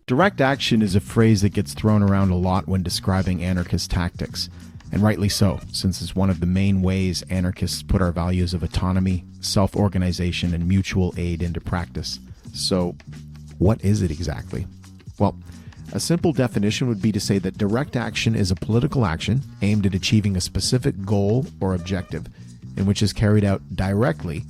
Direct action is a phrase that gets thrown around a lot when describing anarchist tactics, and rightly so, since it's one of the main ways anarchists put our values of autonomy, self-organization, and mutual aid into practice. So, what is it exactly? Well, a simple definition would be to say that direct action is a political action aimed at achieving a specific goal or objective, and which is carried out directly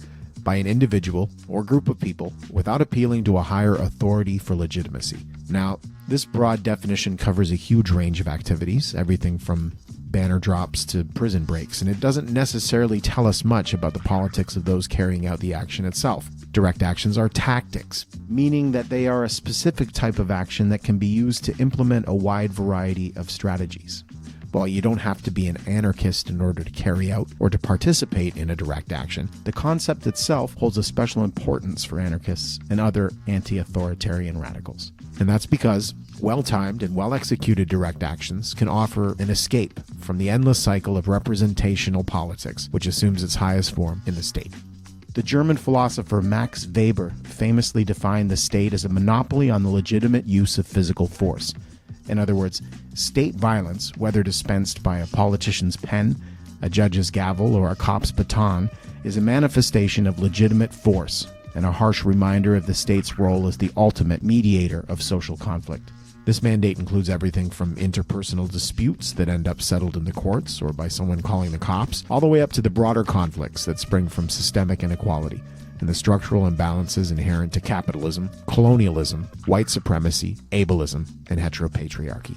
by an individual or group of people without appealing to a higher authority for legitimacy. Now, this broad definition covers a huge range of activities, everything from banner drops to prison breaks, and it doesn't necessarily tell us much about the politics of those carrying out the action itself. Direct actions are tactics, meaning that they are a specific type of action that can be used to implement a wide variety of strategies. While you don't have to be an anarchist in order to carry out or to participate in a direct action, the concept itself holds a special importance for anarchists and other anti-authoritarian radicals. And that's because well-timed and well-executed direct actions can offer an escape from the endless cycle of representational politics, which assumes its highest form in the state. The German philosopher Max Weber famously defined the state as a monopoly on the legitimate use of physical force. In other words, state violence, whether dispensed by a politician's pen, a judge's gavel, or a cop's baton, is a manifestation of legitimate force and a harsh reminder of the state's role as the ultimate mediator of social conflict. This mandate includes everything from interpersonal disputes that end up settled in the courts or by someone calling the cops, all the way up to the broader conflicts that spring from systemic inequality and the structural imbalances inherent to capitalism, colonialism, white supremacy, ableism, and heteropatriarchy.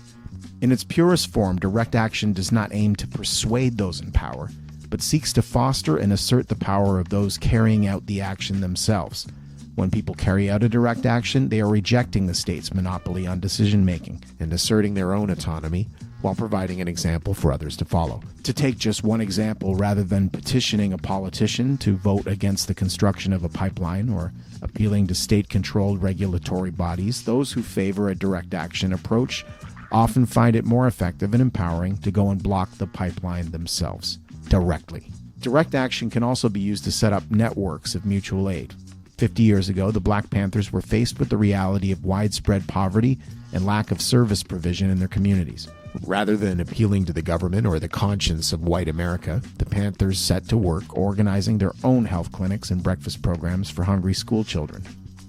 In its purest form, direct action does not aim to persuade those in power, but seeks to foster and assert the power of those carrying out the action themselves. When people carry out a direct action, they are rejecting the state's monopoly on decision-making and asserting their own autonomy while providing an example for others to follow. To take just one example, rather than petitioning a politician to vote against the construction of a pipeline or appealing to state-controlled regulatory bodies, those who favor a direct action approach often find it more effective and empowering to go and block the pipeline themselves, directly. Direct action can also be used to set up networks of mutual aid. 50 years ago, the Black Panthers were faced with the reality of widespread poverty and lack of service provision in their communities. Rather than appealing to the government or the conscience of white America, the Panthers set to work organizing their own health clinics and breakfast programs for hungry school children.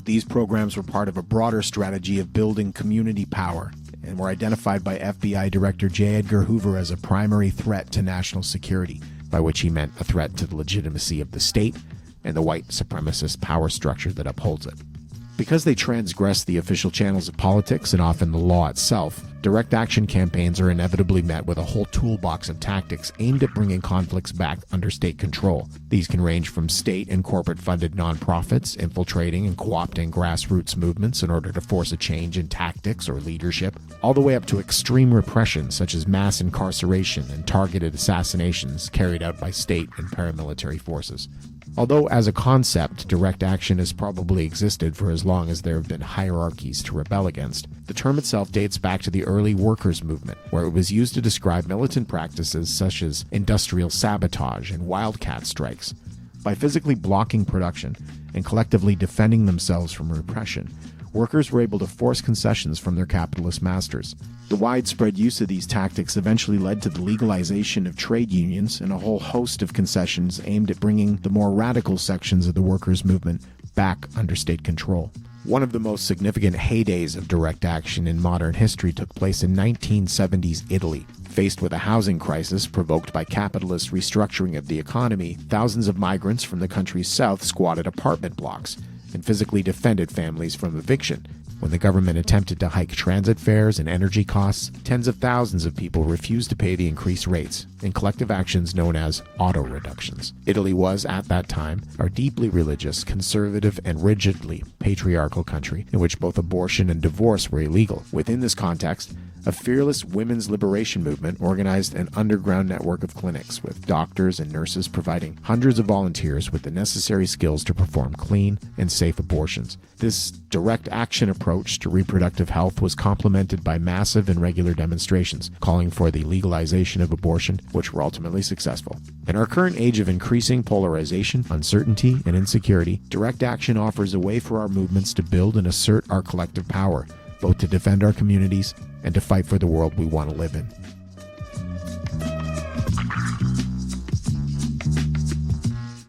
These programs were part of a broader strategy of building community power and were identified by FBI Director J. Edgar Hoover as a primary threat to national security, by which he meant a threat to the legitimacy of the state and the white supremacist power structure that upholds it. Because they transgress the official channels of politics and often the law itself, direct action campaigns are inevitably met with a whole toolbox of tactics aimed at bringing conflicts back under state control. These can range from state and corporate-funded nonprofits infiltrating and co-opting grassroots movements in order to force a change in tactics or leadership, all the way up to extreme repression such as mass incarceration and targeted assassinations carried out by state and paramilitary forces. Although as a concept, direct action has probably existed for as long as there have been hierarchies to rebel against, the term itself dates back to the early workers' movement, where it was used to describe militant practices such as industrial sabotage and wildcat strikes. By physically blocking production and collectively defending themselves from repression, workers were able to force concessions from their capitalist masters. The widespread use of these tactics eventually led to the legalization of trade unions and a whole host of concessions aimed at bringing the more radical sections of the workers' movement back under state control. One of the most significant heydays of direct action in modern history took place in 1970s Italy. Faced with a housing crisis provoked by capitalist restructuring of the economy, thousands of migrants from the country's south squatted apartment blocks and physically defended families from eviction. When the government attempted to hike transit fares and energy costs, tens of thousands of people refused to pay the increased rates in collective actions known as auto reductions. Italy was, at that time, a deeply religious, conservative, and rigidly patriarchal country in which both abortion and divorce were illegal. Within this context, a fearless women's liberation movement organized an underground network of clinics with doctors and nurses providing hundreds of volunteers with the necessary skills to perform clean and safe abortions. This direct action approach to reproductive health was complemented by massive and regular demonstrations calling for the legalization of abortion, which were ultimately successful. In our current age of increasing polarization, uncertainty, and insecurity, direct action offers a way for our movements to build and assert our collective power, both to defend our communities and to fight for the world we want to live in.